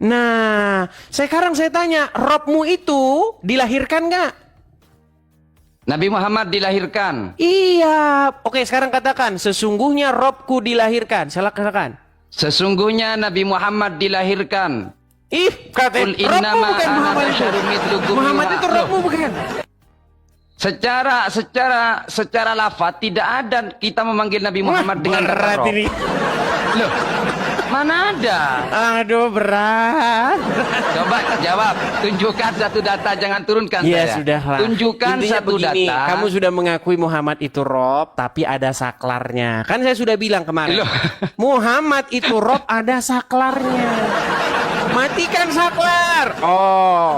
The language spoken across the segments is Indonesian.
Nah, sekarang saya tanya, Robmu itu dilahirkan nggak? Nabi Muhammad dilahirkan. Iya. Oke, sekarang katakan, sesungguhnya Robku dilahirkan. Salah katakan. Sesungguhnya Nabi Muhammad dilahirkan. Ih, kata Qul Robmu innama bukan ana Muhammad itu. basyarun mithlukum Muhammad yuha. itu Robmu bukan. Secara lafaz tidak ada kita memanggil Nabi Muhammad dengan kata berat Rob. ini. Loh, mana ada? Aduh, berat. Coba jawab, tunjukkan satu data, jangan turunkan Ya saya. sudahlah. Tunjukkan Intinya satu begini, data. kamu sudah mengakui Muhammad itu Rob, tapi ada saklarnya. Kan saya sudah bilang kemarin. Loh. Muhammad itu Rob, ada saklarnya. Matikan saklar. Oh.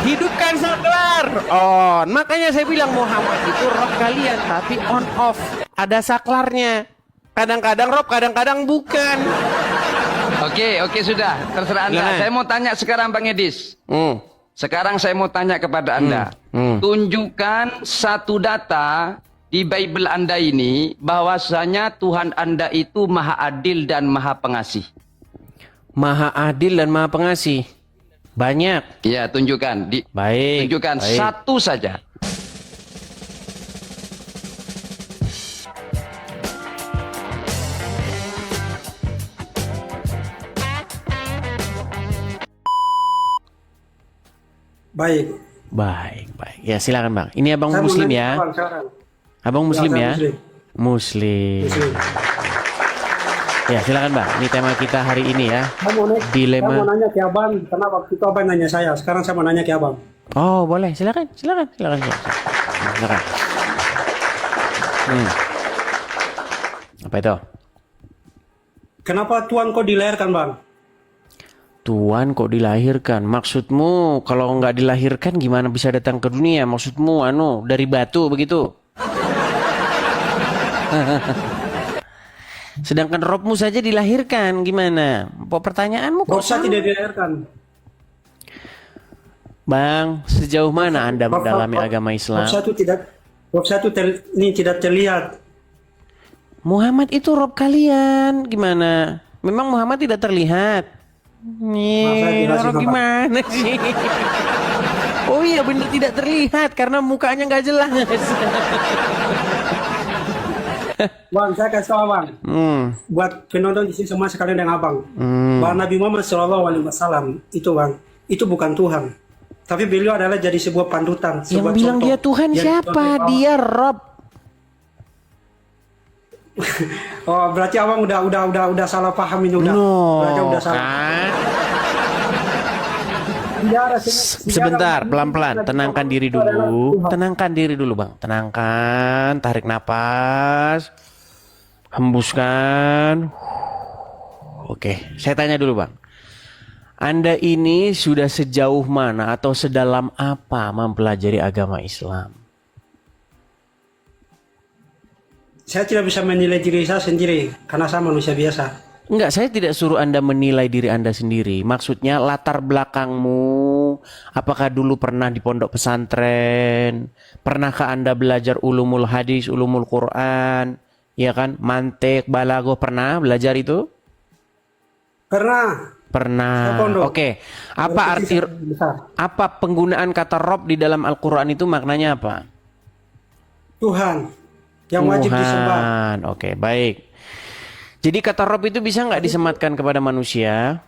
Hidupkan saklar. On. Makanya saya bilang Muhammad itu Rob kalian, tapi on off. Ada saklarnya. Kadang-kadang Rob, kadang-kadang bukan. Oke, sudah. Terserah Anda. Nah. Saya mau tanya sekarang Bang Edis. Sekarang saya mau tanya kepada Anda. Hmm. Tunjukkan satu data di Bible Anda ini bahwasanya Tuhan Anda itu Maha Adil dan Maha Pengasih. Maha adil dan maha pengasih. Banyak. Ya, tunjukkan. Baik. Tunjukkan baik. satu saja. Baik. Baik, baik. Ya silakan Bang. Ini Abang Saya mau Muslim nanya ya. Abang sekarang. Abang Muslim saya ya. Muslim. Muslim. Muslim. Ya silakan Bang. Ini tema kita hari ini ya. Saya Dilema. mau nanya ke Abang, karena waktu itu Abang nanya saya. Sekarang saya mau nanya ke Abang. Oh boleh. Silakan. Silakan. Silakan. Silakan. Apa itu? Kenapa Tuhan kok dilahirkan, Bang? Tuhan kok dilahirkan? Maksudmu kalau nggak dilahirkan gimana bisa datang ke dunia? Maksudmu dari batu begitu? Sedangkan Robmu saja dilahirkan gimana? Pertanyaanmu kok Rob saya sama? tidak dilahirkan. Bang, sejauh mana Anda mendalami agama Islam? Rob saya itu ini tidak terlihat. Muhammad itu Rob kalian gimana? Memang Muhammad tidak terlihat. Nih, jelasin, orang Bapak. gimana sih? Oh iya bener tidak terlihat karena mukanya nggak jelas. Bang, saya kasih tahu Abang. Buat penonton di sini semua sekalian dengan Abang. Bahwa Nabi Muhammad SAW itu Bang, itu bukan Tuhan. Tapi beliau adalah jadi sebuah panutan. Yang sebuah bilang contoh. dia Tuhan Yang siapa? dicontoh bahwa- Dia Rob. Oh, berarti Abang udah salah paham ini udah. Berarti udah salah. Kan? Tidak ada Sebentar, pelan-pelan. Tenangkan diri dulu. Tenangkan diri dulu, Bang. Tenangkan, tarik napas. Hembuskan. Oke, saya tanya dulu, Bang. Anda ini sudah sejauh mana atau sedalam apa mempelajari agama Islam? Saya tidak bisa menilai diri saya sendiri karena saya manusia biasa. Enggak, saya tidak suruh Anda menilai diri Anda sendiri. Maksudnya latar belakangmu, apakah dulu pernah di pondok pesantren? Pernahkah Anda belajar ulumul hadis, ulumul Quran? Ya kan? Mantik, balaghah, pernah belajar itu? Pernah. Pernah. Saya pondok. Oke. Apa arti besar? apa penggunaan kata Rob di dalam Al-Qur'an itu maknanya apa? Tuhan yang wajib disembah. Tuhan. Oke, baik. Jadi kata Rob itu bisa nggak disematkan kepada manusia?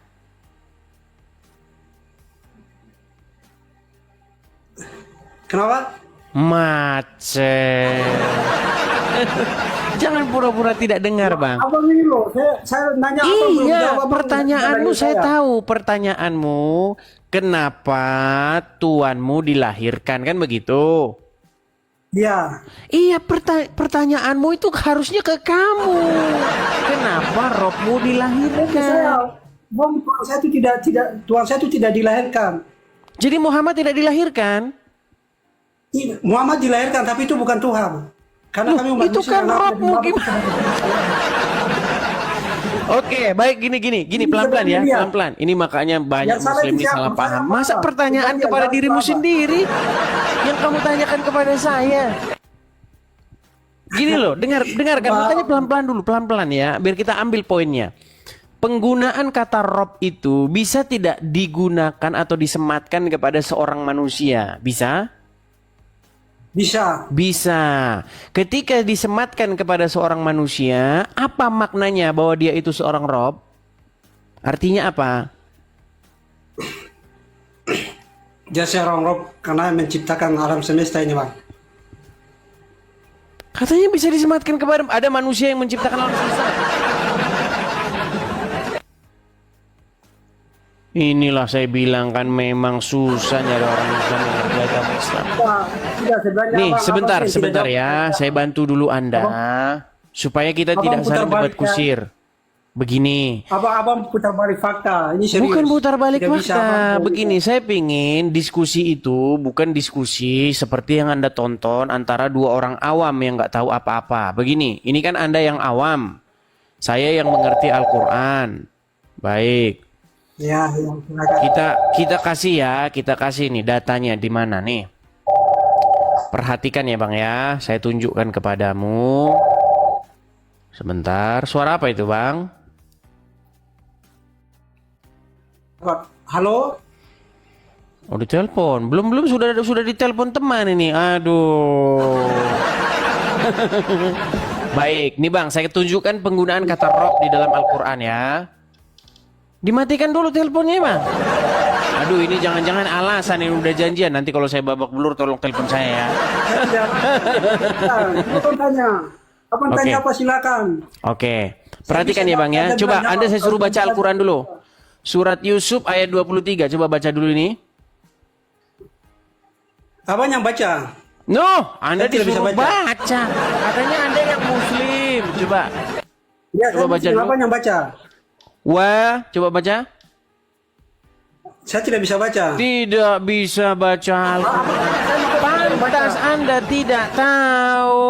Kenapa? Macet. Jangan pura-pura tidak dengar, Bang. Abang ini loh, saya nanya apa belum Iya, jawab, Abang pertanyaanmu nanya saya tahu. Pertanyaanmu, kenapa tuanmu dilahirkan, kan begitu? Iya. Iya, pertanyaanmu itu harusnya ke kamu. Kenapa Robmu Saya, dilahirkan? Bang, Tuhan saya itu tidak dilahirkan. Jadi Muhammad tidak dilahirkan? Muhammad dilahirkan, tapi itu bukan Tuhan. Karena Loh, kami umat itu Muslim kan karena Robmu, Muhammad gimana? bukan- Oke, baik gini pelan-pelan ya, Iya. pelan-pelan. Ini makanya banyak Yang salah muslim itu ini siapa? salah paham. Saya Masa apa? pertanyaan Bukan kepada dia, dirimu apa? sendiri yang kamu tanyakan kepada saya? Gini loh, dengarkan, makanya pelan-pelan dulu, pelan-pelan ya, biar kita ambil poinnya. Penggunaan kata Rob itu bisa tidak digunakan atau disematkan kepada seorang manusia? Bisa? Bisa. Bisa. Ketika disematkan kepada seorang manusia, apa maknanya bahwa dia itu seorang Rob? Artinya apa? Dia seorang Rob karena menciptakan alam semesta ini, Bang. Katanya bisa disematkan kepada ada manusia yang menciptakan alam semesta. Inilah saya bilang kan memang susah nyari orang Islam yang ngerti agama Islam. Tidak, sebenarnya Nih Abang sebentar tidak sebentar jawab. ya, saya bantu dulu Anda supaya kita Abang tidak putar saling debat balik, ya. kusir. Begini, Abang putar balik fakta. Ini serius. bukan putar balik Tidak bisa, fakta. Abang. Begini, saya pingin diskusi itu bukan diskusi seperti yang Anda tonton antara dua orang awam yang nggak tahu apa-apa. Begini, ini kan Anda yang awam, saya yang mengerti Al-Quran. Baik. Ya, silakan. Kita kasih ya, kita kasih nih datanya di mana nih. Perhatikan ya Bang ya, saya tunjukkan kepadamu. Sebentar, suara apa itu Bang? Halo? Oh ditelepon, belum sudah ditelepon teman ini, aduh. Baik, nih Bang, saya tunjukkan penggunaan kata Rob di dalam Al-Quran ya. Dimatikan dulu teleponnya Bang. Aduh ini jangan-jangan alasan ini udah janjian. Nanti kalau saya babak belur tolong telepon saya ya. Abang tanya. Abang Oke. tanya apa silakan. Oke. Perhatikan ya Bang ya. Coba Anda saya suruh baca Al-Quran dulu. Surat Yusuf ayat 23. Coba baca dulu ini. Abang yang baca. No, Anda Saya tidak bisa disuruh baca. baca. Katanya Anda yang muslim. Coba. Ya, Coba baca dulu. Abang yang baca. Wah, coba baca. Saya tidak bisa baca. Tidak bisa baca Al-Quran. Pantas Anda tidak tahu.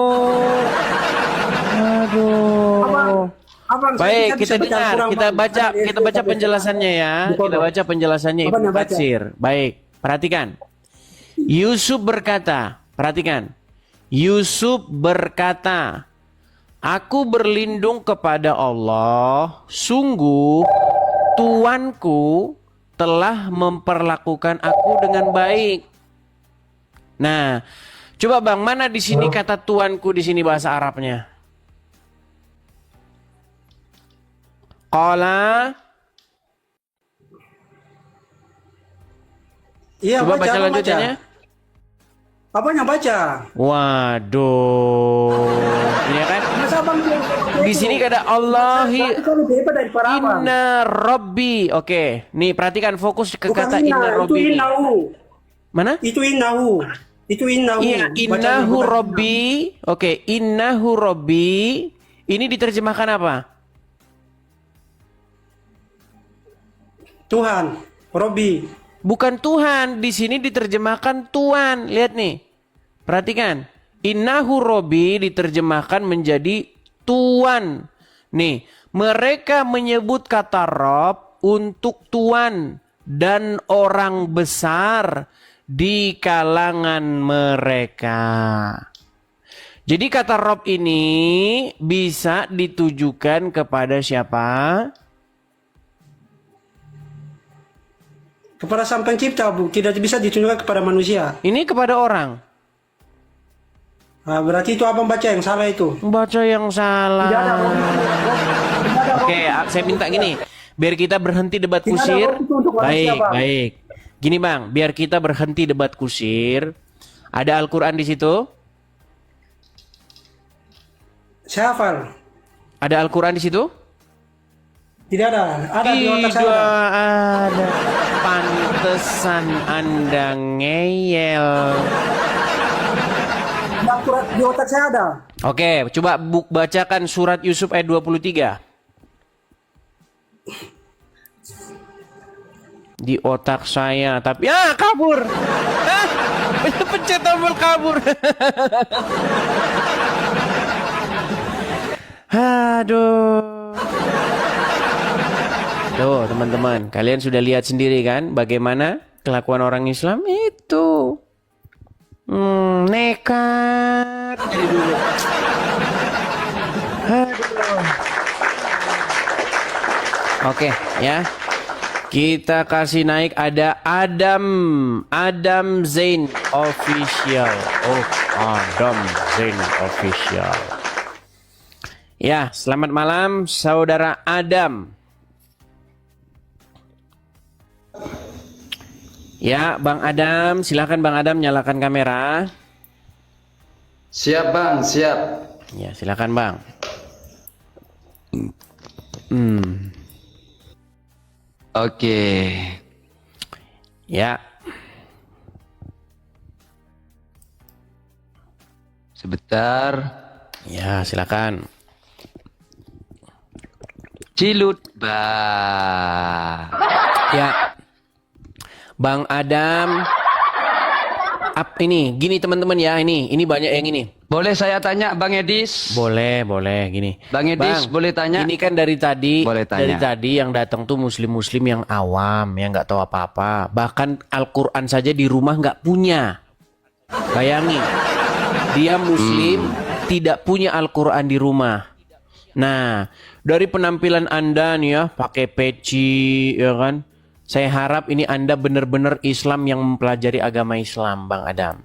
Aduh. Abang, Baik, saya bisa kita dengar, Al-Quran, kita Bang. baca, Saya kita baca penjelasannya ya. Kita baca penjelasannya Abang Ibnu yang baca. Katsir. Baik, perhatikan. Yusuf berkata, perhatikan. Yusuf berkata, aku berlindung kepada Allah, sungguh tuanku telah memperlakukan aku dengan baik. Nah, coba Bang, mana di sini kata tuanku di sini bahasa Arabnya? Qala. Iya, Coba baca Abang lanjutannya. Abang yang baca. Waduh. Ini kan Masa abang di sini kata Allahi Berarti kau lebih hebat daripada abang. inna Rabbi. Oke, nih perhatikan fokus ke Bukan kata inna itu Rabbi. ini. innahu. Mana? Itu innahu. Itu innahu. Iya, Bacanya innahu bukan Rabbi. Oke, innahu Rabbi. Ini diterjemahkan apa? Tuhan, Robbi. Bukan Tuhan, di sini diterjemahkan Tuan. Lihat nih. Perhatikan. Innahu Rabbi diterjemahkan menjadi Tuan. Nih, mereka menyebut kata Rob untuk Tuan dan orang besar di kalangan mereka. Jadi kata Rob ini bisa ditujukan kepada siapa? Kepada sang pencipta, Bu. Tidak bisa ditunjukkan kepada manusia. Ini kepada orang. Nah, berarti itu abang baca yang salah itu. Baca yang salah. Tidak ada Robbi. Tidak ada Oke, Robbi. saya minta gini, biar kita berhenti debat Tidak ada kusir. Robbi itu untuk manusia, Baik, Bang. baik. Gini Bang, biar kita berhenti debat kusir. Ada Al-Quran di situ? Saya hafal. Ada Al-Quran di situ? Tidak ada. Ada di otak saya. Tidak Ada. ada. Pantesan Anda ngeyel. Di otak saya ada. Oke, coba bacakan surat Yusuf ayat 23. Di otak saya, tapi kabur. Pencet tombol kabur. Aduh. Tuh teman-teman, kalian sudah lihat sendiri kan bagaimana kelakuan orang Islam itu. Nekat dari dulu. Aduh. Oke, ya. Kita kasih naik ada Adam Zain Official. Oh, Adam Zain Official. Ya, selamat malam saudara Adam. Ya, Bang Adam, silakan Bang Adam nyalakan kamera. Siap Bang, siap. Ya, silakan Bang. Oke. Ya. Sebentar. Ya, silakan. Cilut Bang. Ya. Bang Adam. Ini gini teman-teman ya, ini banyak yang ini. Boleh saya tanya Bang Edis? Boleh gini. Bang Edis boleh tanya? Ini kan dari tadi, Boleh tanya. dari tadi yang datang tuh muslim-muslim yang awam, yang nggak tahu apa-apa. Bahkan Al-Quran saja di rumah nggak punya. Bayangin, dia muslim tidak punya Al-Quran di rumah. Nah, dari penampilan Anda nih ya, pakai peci, ya kan? Saya harap ini Anda benar-benar Islam yang mempelajari agama Islam, Bang Adam.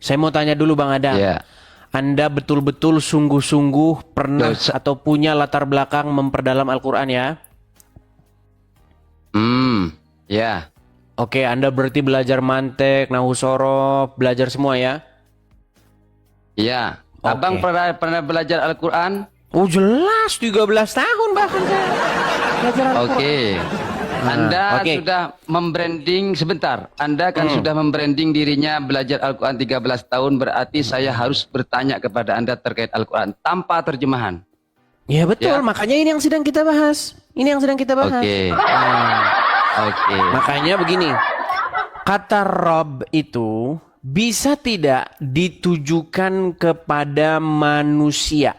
Saya mau tanya dulu Bang Adam. Ya. Anda betul-betul sungguh-sungguh pernah atau punya latar belakang memperdalam Al-Quran ya? Ya. Oke, Anda berarti belajar mantek, nahu sorof, belajar semua ya? Ya. Oke. Abang pernah belajar Al-Quran? Oh jelas, 13 tahun bahkan saya belajar Al-Quran. Oke. Anda oke. sudah membranding sebentar. Anda kan sudah membranding dirinya belajar Al-Quran 13 tahun, berarti saya harus bertanya kepada Anda terkait Al-Quran tanpa terjemahan. Ya betul, Ya. makanya ini yang sedang kita bahas. Ini yang sedang kita bahas. Oke. Oke. Makanya begini, kata Rob itu bisa tidak ditujukan kepada manusia.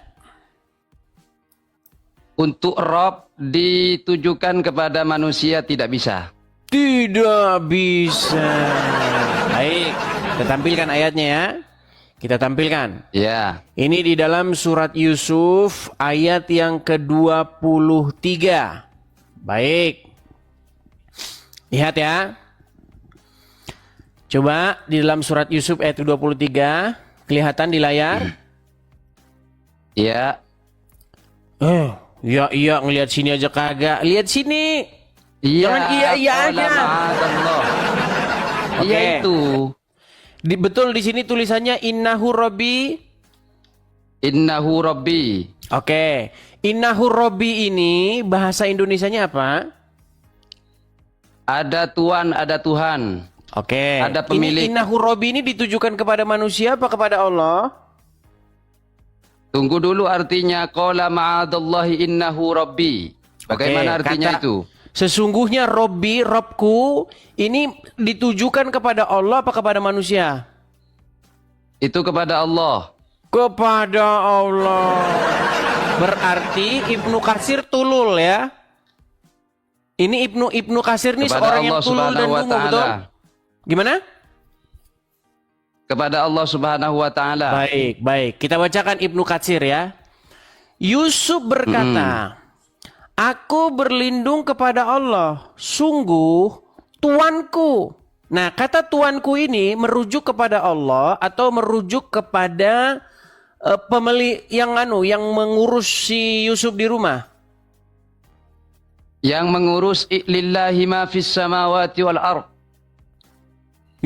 Untuk Rob ditujukan kepada manusia tidak bisa. Tidak bisa. Baik, kita tampilkan ayatnya ya. Kita tampilkan. Ya. Ini di dalam surat Yusuf ayat yang ke-23. Baik. Lihat ya. Coba di dalam surat Yusuf ayat ke-23. Kelihatan di layar? Ya. Iya ngelihat sini aja kagak. Lihat sini. Iya. Jangan iya aja. Iya Oke. itu. Betul di sini tulisannya innahu rabbi. Innahu Rabbi. Oke. Innahu rabbi ini bahasa Indonesianya apa? Ada Tuhan, ada Tuhan. Oke. Ada pemilik. Ini innahu rabbi ini ditujukan kepada manusia apa kepada Allah? Tunggu dulu artinya qala ma'adallahi innahu Rabbi. Bagaimana Oke, artinya kata, itu? Sesungguhnya Robbi, Robku ini ditujukan kepada Allah apa kepada manusia? Itu kepada Allah. Kepada Allah. Berarti Ibnu Katsir tulul ya. Ini Ibnu Katsir nih Kepada seorang Allah yang tulul dan Subhanahu wa dungu, betul? Ta'ala. Gimana? Kepada Allah Subhanahu wa Ta'ala. Baik. Kita bacakan Ibnu Katsir ya. Yusuf berkata, aku berlindung kepada Allah, sungguh Tuanku. Nah, kata Tuanku ini merujuk kepada Allah atau merujuk kepada pemilik yang mengurus si Yusuf di rumah. Yang mengurus lillahi ma fis samawati wal ard.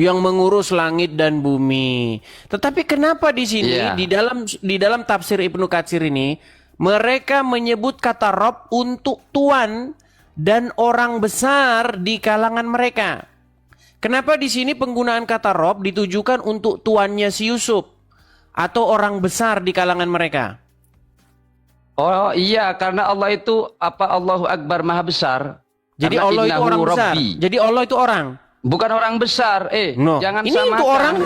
Yang mengurus langit dan bumi. Tetapi kenapa di sini di dalam tafsir Ibnu Katsir ini mereka menyebut kata Rob untuk tuan dan orang besar di kalangan mereka? Kenapa di sini penggunaan kata Rob ditujukan untuk tuannya si Yusuf atau orang besar di kalangan mereka? Oh iya, karena Allah itu Allahu Akbar Maha Besar. Jadi Karena Allah itu innahu orang besar. Rabbi. Jadi Allah itu orang. Bukan orang besar. Jangan ini samakan. untuk orang.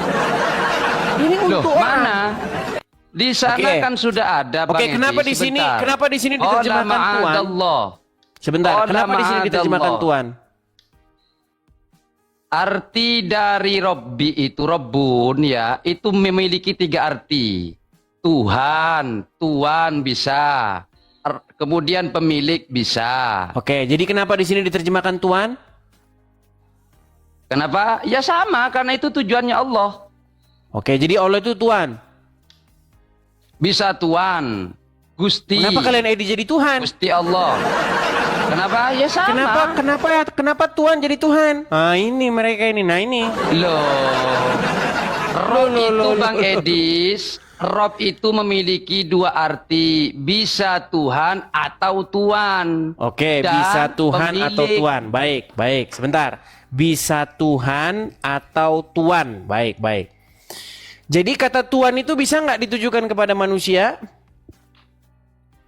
Ini Loh, untuk orang. mana? Di sana Oke. kan sudah ada Bang Oke, Edi. kenapa di sini? Sebentar. Kenapa di sini diterjemahkan Ola tuan? ma'adallah. Sebentar. Ola Kenapa di sini diterjemahkan ma'adallah. tuan? Arti dari Robbi itu Robbun ya, itu memiliki 3 arti. Tuhan, tuan bisa. kemudian pemilik bisa. Oke, jadi kenapa di sini diterjemahkan Tuhan? Kenapa? Ya sama, karena itu tujuannya Allah. Oke, jadi Allah itu Tuhan. Bisa Tuhan, Gusti. Kenapa kalian Edi jadi Tuhan? Gusti Allah. Kenapa? Ya sama. Kenapa Tuhan jadi Tuhan? Ah, ini mereka ini. Nah, ini. Loh. Rob itu Bang Edis, Rob itu memiliki dua arti, bisa Tuhan atau Tuan. Oke, Dan bisa Tuhan atau pemilik. Tuan. Baik, sebentar. Bisa Tuhan atau Tuan. Baik. Jadi kata Tuan itu bisa nggak ditujukan kepada manusia?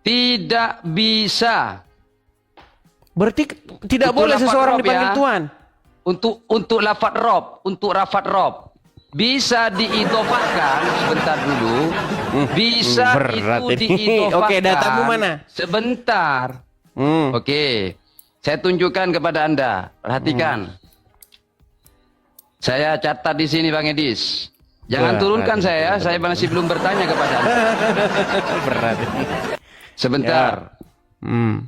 Tidak bisa. Berarti tidak Itu boleh lafaz seseorang Rob dipanggil ya. Tuan. Untuk lafadz Rob, untuk lafadz Rob bisa diidofahkan sebentar dulu. Bisa berat itu ini. diidofahkan. Oke, datamu mana? Sebentar. Oke, saya tunjukkan kepada Anda. Perhatikan. Saya catat di sini Bang Edis. Jangan turunkan saya masih belum bertanya kepada Anda. Berat. Sebentar. Ya.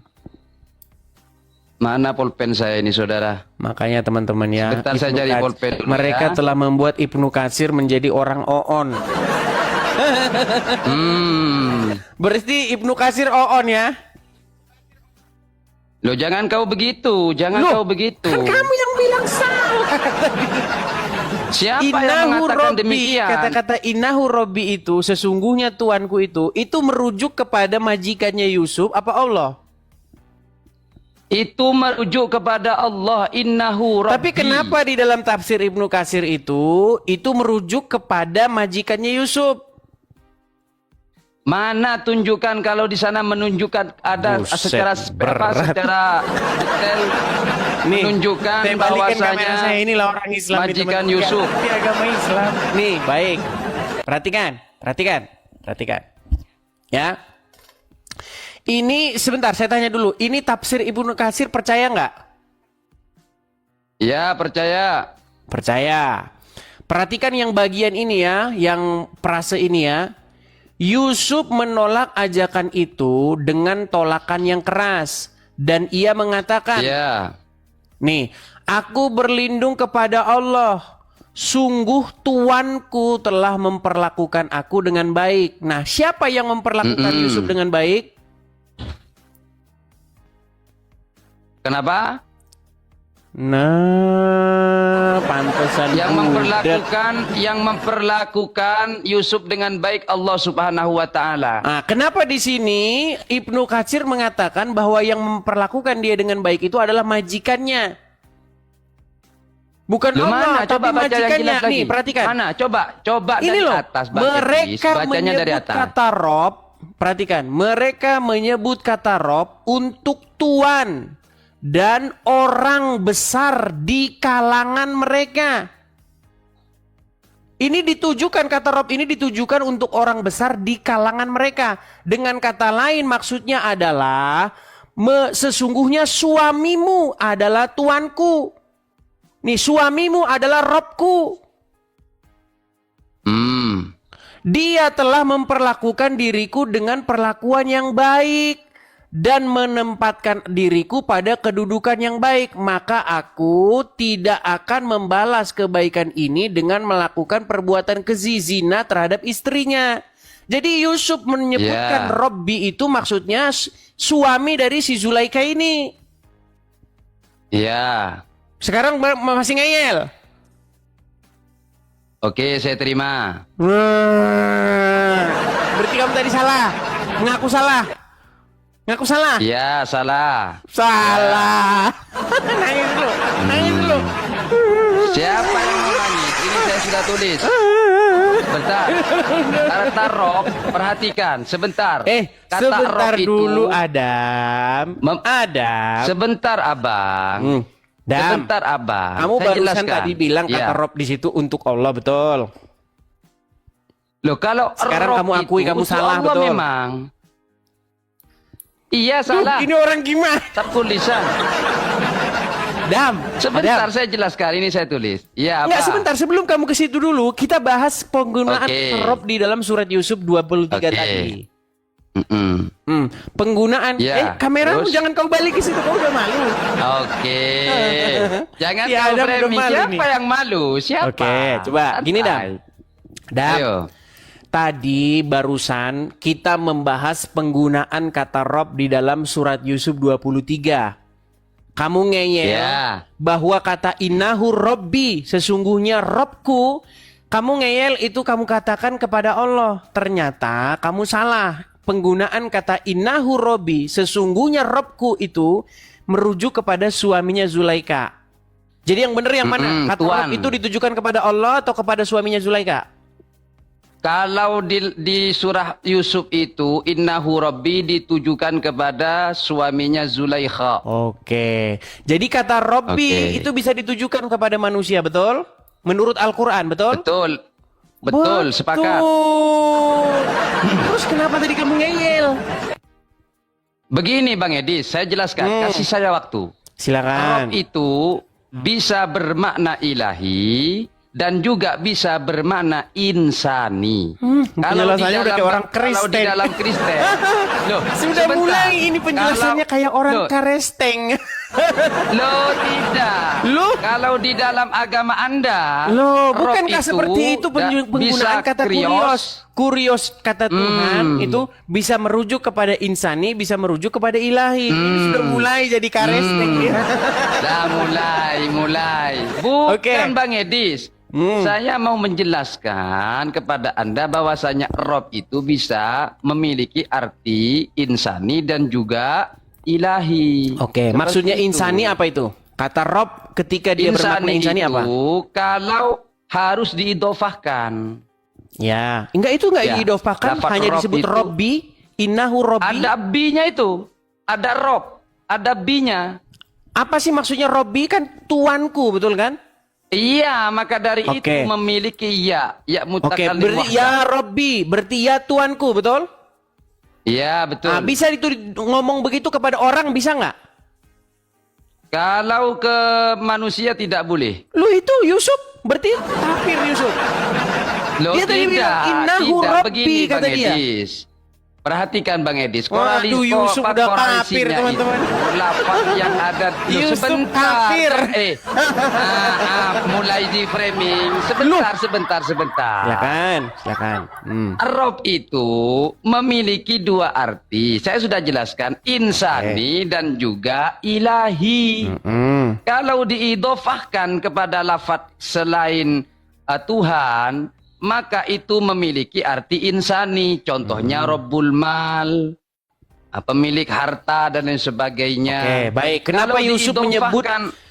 Mana pulpen saya ini, saudara? Makanya teman-teman ya, Sebentar saya cari pulpen dulu mereka ya. telah membuat Ibnu Katsir menjadi orang oon. Berarti Ibnu Katsir oon ya? Loh, jangan kau begitu, jangan Loh, kau begitu. Kan kamu yang bilang salah. Siapa yang Innahu mengatakan Robbi, demikian? kata-kata Innahu Robbi itu sesungguhnya Tuanku itu merujuk kepada majikannya Yusuf apa Allah? Itu merujuk kepada Allah. Innahu Rabbi. Tapi kenapa di dalam tafsir Ibnu Katsir itu merujuk kepada majikannya Yusuf? Mana tunjukkan kalau di sana menunjukkan ada Buset, secara detail Nih, menunjukkan saya balikin kamera bahwasanya saya, inilah orang Islam nih, majikan teman-teman. Yusuf. Ini agama Islam. Nih, baik. Perhatikan. Ya. Ini sebentar saya tanya dulu. Ini tafsir Ibnu Katsir percaya nggak? Ya, percaya. Percaya. Perhatikan yang bagian ini ya, yang frase ini ya. Yusuf menolak ajakan itu dengan tolakan yang keras. Dan ia mengatakan, Ya. nih, aku berlindung kepada Allah. Sungguh tuanku telah memperlakukan aku dengan baik. Nah, siapa yang memperlakukan Yusuf dengan baik? Kenapa? Nah, pantesan Yang memperlakukan Yusuf dengan baik Allah Subhanahu wa taala. Nah, kenapa di sini Ibnu Katsir mengatakan bahwa yang memperlakukan dia dengan baik itu adalah majikannya? Bukan Loh, Allah, mana? tapi Coba baca yang majikannya. jelas lagi. Nih, perhatikan. Mana? Coba Ini dari loh, atas. Bang mereka Edis. Bacanya dari menyebut atas. kata Rob. Perhatikan, mereka menyebut kata Rob untuk tuan dan orang besar di kalangan mereka. Ini ditujukan, kata Rob ini ditujukan untuk orang besar di kalangan mereka. Dengan kata lain maksudnya adalah sesungguhnya suamimu adalah tuanku. Nih, suamimu adalah Robku. Dia telah memperlakukan diriku dengan perlakuan yang baik dan menempatkan diriku pada kedudukan yang baik. Maka aku tidak akan membalas kebaikan ini dengan melakukan perbuatan keji zina terhadap istrinya. Jadi Yusuf menyebutkan Robbi itu maksudnya suami dari si Zulaikha ini. Ya. Sekarang masih ngeyel. Oke, saya terima. Berarti kamu tadi salah. Ngaku salah. Ngaku salah. Ya, salah. Salah. Nangis dulu. Siapa yang menangis? Ini saya sudah tulis. Bentar. Kata Rob, perhatikan. Sebentar. Kata sebentar Rob dulu itu, Adam. Adam. Sebentar, Abang. Dam, Sebentar, Abang. kamu Saya barusan jelaskan. tadi bilang kata Rob di situ untuk Allah, betul? Loh, kalau sekarang Rob kamu akui itu kamu untuk salah, Allah betul? Memang. Iya, salah. Ini orang gimana? Tertulisan. Dam, Sebentar, Adam. saya jelaskan. Ini saya tulis. Iya, apa? Enggak, sebentar. Sebelum kamu ke situ dulu, kita bahas penggunaan Rob di dalam surat Yusuf 23 tadi. Mm-mm. Penggunaan Ya, kameramu terus? jangan kau balik ke situ, kau udah malu. Oke. Jangan Ya, kau Adam udah framing. malu Siapa nih. yang malu? Siapa? Oke, coba gini Dam. Santai. Dam, Ayo. tadi barusan kita membahas penggunaan kata Rob di dalam surat Yusuf 23. Kamu ngeyel Ya. bahwa kata innahu Robbi, sesungguhnya Robku. Kamu ngeyel itu kamu katakan kepada Allah. Ternyata kamu salah. Penggunaan kata innahu Robbi, sesungguhnya Robku itu merujuk kepada suaminya Zulaika. Jadi yang benar yang mana? Kata Tuan. Rob itu ditujukan kepada Allah atau kepada suaminya Zulaika? Kalau di surah Yusuf itu innahu rabbi ditujukan kepada suaminya Zulaikha. Oke. Jadi kata Robbi Oke. itu bisa ditujukan kepada manusia, betul? Menurut Al-Quran, betul? Betul. Betul, sepakat. Terus kenapa tadi kamu ngeyel? Begini Bang Edi, saya jelaskan, kasih saya waktu. Rob Silakan. itu bisa bermakna ilahi dan juga bisa bermakna insani. Penjelasannya udah kayak orang Kalau di Kristen. dalam Kristen. Loh, Sudah sebentar. mulai ini penjelasannya Kalau- kayak orang Loh, Karesteng. Loh tidak. Loh? Kalau di dalam agama Anda, Loh, Rob bukankah seperti itu penggunaan bisa kata kurios? Kurios kata Tuhan itu bisa merujuk kepada insani, bisa merujuk kepada ilahi. Ini sudah mulai jadi Karesteng. Dah mulai. Bukan Oke. Bang Edis. Saya mau menjelaskan kepada Anda bahwasanya Rob itu bisa memiliki arti insani dan juga ilahi. Oke, Seperti maksudnya itu. insani apa itu? Kata Rob ketika dia bermakna insani itu apa? kalau harus diidofahkan. Ya, enggak itu enggak Ya, diidofahkan, lafaz hanya Rob disebut itu- Robbi, innahu Robbi. Ada B-nya itu. Ada Rob. Ada B-nya. Apa sih maksudnya Robbi kan tuanku, betul kan? Iya, maka dari Oke. itu memiliki ya Oke, mutakallim berarti wahdah. ya Robbi, berarti ya tuanku, betul? Iya, betul. Ah, bisa ngomong begitu kepada orang, bisa nggak? Kalau ke manusia tidak boleh. Lu itu Yusuf, berarti kafir Yusuf. Loh, Dia tadi bilang, "Innahu Rabbi," begini kata Bang dia. Edis. Perhatikan Bang Edis. Waduh, Yusuf udah kafir, teman-teman. Lafaz yang ada. Loh, Yusuf sebentar. kafir. Mulai di framing. Sebentar. Silakan. Rob itu memiliki dua arti. Saya sudah jelaskan, insani dan juga ilahi. Kalau diidofahkan kepada lafaz selain Tuhan, maka itu memiliki arti insani. Contohnya Rabbul Mal, pemilik harta dan lain sebagainya. Oke, baik. Kenapa Kalau Yusuf menyebut diidofahkan-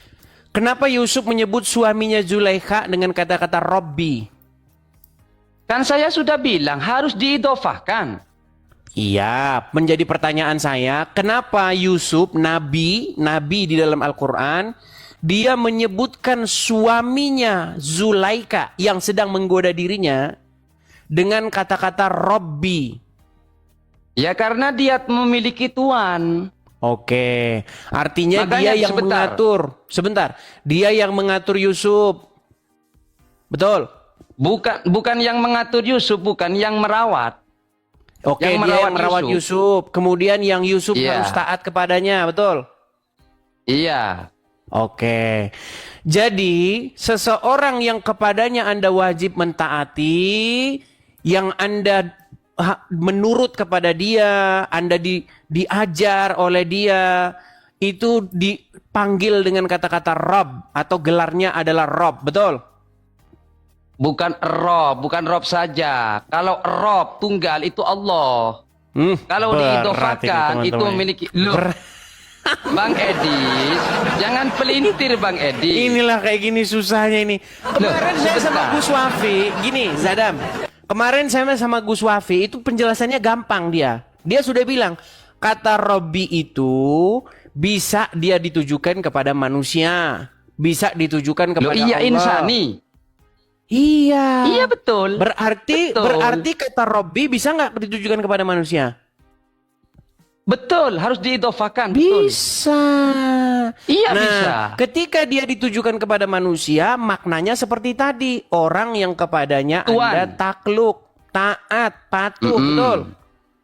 Kenapa Yusuf menyebut suaminya Zulaikha dengan kata-kata Robbi? Kan saya sudah bilang harus diidofahkan. Iya, menjadi pertanyaan saya, kenapa Yusuf, nabi di dalam Al-Quran, dia menyebutkan suaminya Zulaika yang sedang menggoda dirinya dengan kata-kata Robbi? Ya karena dia memiliki tuan. Oke, artinya Makanya dia yang mengatur. Sebentar, dia yang mengatur Yusuf. Betul? Bukan yang mengatur Yusuf, bukan yang merawat. Oke, Yang dia yang merawat merawat Yusuf. Kemudian yang Yusuf Iya. harus taat kepadanya, betul? Iya. Oke. Jadi, seseorang yang kepadanya Anda wajib mentaati, yang Anda menurut kepada dia, Anda diajar oleh dia, itu dipanggil dengan kata-kata Rob atau gelarnya adalah Rob, betul? Bukan Rob saja. Kalau Rob tunggal itu Allah. Kalau Berat diidofakan ini, itu teman-teman. memiliki Bang Edis, jangan pelintir Bang Edis. Inilah kayak gini susahnya ini. Kemarin saya sama sebentar. Gus Wafi, gini Zadam. Kemarin saya sama Gus Wafi itu penjelasannya gampang dia. Dia sudah bilang kata Robbi itu bisa dia ditujukan kepada manusia, bisa ditujukan Loh, kepada iya Allah. insani. Iya. Iya betul. Berarti Betul. kata Robbi bisa nggak ditujukan kepada manusia? Betul, harus diidofakan. Betul. Bisa. Iya, nah, bisa. ketika dia ditujukan kepada manusia, maknanya seperti tadi. Orang yang kepadanya Tuan. Anda takluk, taat, patuh, betul?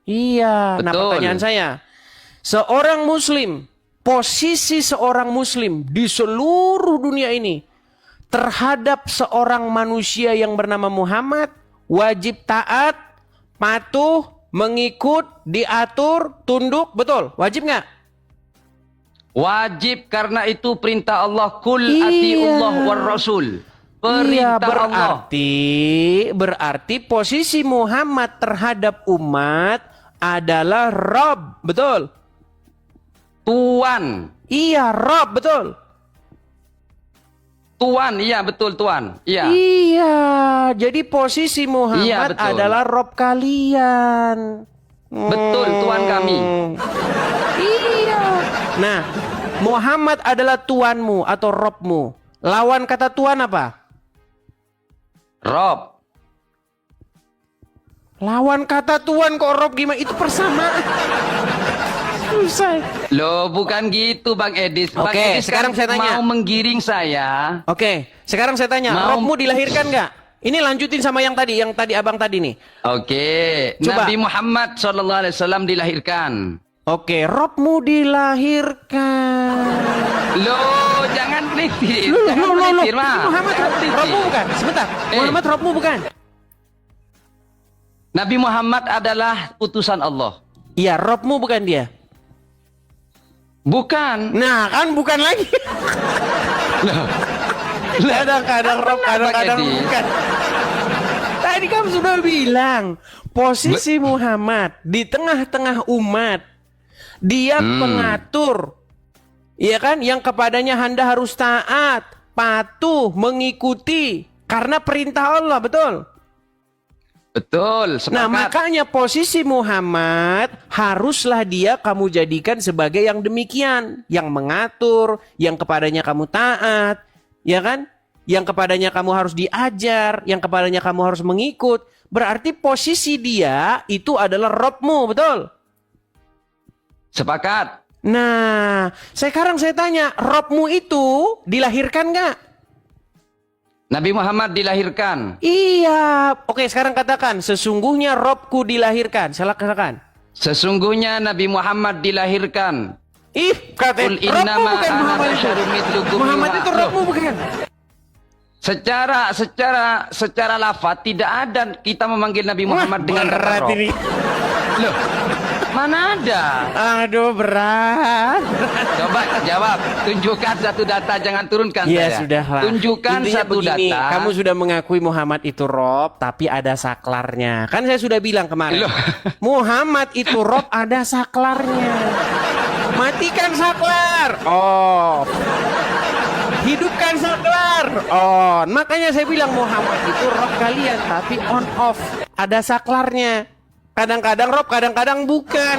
Iya. Nah, Betul. pertanyaan saya, seorang muslim, posisi seorang muslim di seluruh dunia ini terhadap seorang manusia yang bernama Muhammad wajib taat, patuh, mengikut, diatur, tunduk, betul? Wajib nggak? Wajib, karena itu perintah Allah, kul Iya. atiullah war rasul. Iya, Perintah Allah. berarti posisi Muhammad terhadap umat adalah Rob, betul? Tuan. Iya, Rob, betul. Tuan, iya betul Tuan. Iya. Iya, jadi posisi Iya, Muhammad betul. adalah Rob kalian. Betul, Tuan kami. Iya. Nah, Muhammad adalah tuanmu atau Robmu. Lawan kata tuan apa? Rob. Lawan kata tuan kok Rob gimana? Itu persamaan. Susah. Loh, bukan gitu Bang Edis. Bang Oke, Edis sekarang kan saya tanya. mau menggiring saya. Oke, sekarang saya tanya, Mau- Robmu dilahirkan nggak? Ini lanjutin sama yang tadi abang tadi nih. Oke, Coba. Nabi Muhammad SAW dilahirkan. Oke, Robmu dilahirkan. Loh, jangan pelintir. Jangan Loh. pelintir, Mas. Muhammad Jangan pelintir. Robmu bukan? Sebentar, Muhammad Robmu bukan? Nabi Muhammad adalah utusan Allah. Iya, Robmu bukan dia. Bukan. Nah, kan bukan lagi. Kadang-kadang Rob, kadang-kadang Edis? bukan. Tadi kamu sudah bilang, posisi Muhammad di tengah-tengah umat, dia pengatur, iya kan? Yang kepadanya Anda harus taat, patuh, mengikuti, karena perintah Allah, betul? Betul, Nah, sepakat. makanya posisi Muhammad haruslah dia kamu jadikan sebagai yang demikian, yang mengatur, yang kepadanya kamu taat, ya kan? Yang kepadanya kamu harus diajar, yang kepadanya kamu harus mengikut. Berarti posisi dia itu adalah Robmu, betul? Sepakat. Nah, sekarang saya tanya, Robmu itu dilahirkan nggak? Nabi Muhammad dilahirkan. Iya. Oke, sekarang katakan, sesungguhnya Robku dilahirkan. Salah katakan. Sesungguhnya Nabi Muhammad dilahirkan. Ih, Qul Robmu innama bukan ana Muhammad itu. basyarum mithlukum Muhammad yuha. itu Robmu bukan. Secara lafaz tidak ada kita memanggil Nabi Muhammad dengan kata berat Rob. ini. Loh, mana ada? Aduh, berat. Coba jawab, tunjukkan satu data, jangan turunkan Ya saya. sudah lah. Tunjukkan Intinya satu begini, data. kamu sudah mengakui Muhammad itu Rob, tapi ada saklarnya. Kan saya sudah bilang kemarin. Loh. Muhammad itu Rob, ada saklarnya. Matikan saklar. Oh. Hidupkan saklar. On. Makanya saya bilang Muhammad itu Rob kalian, tapi on off. Ada saklarnya. Kadang-kadang Rob, kadang-kadang bukan.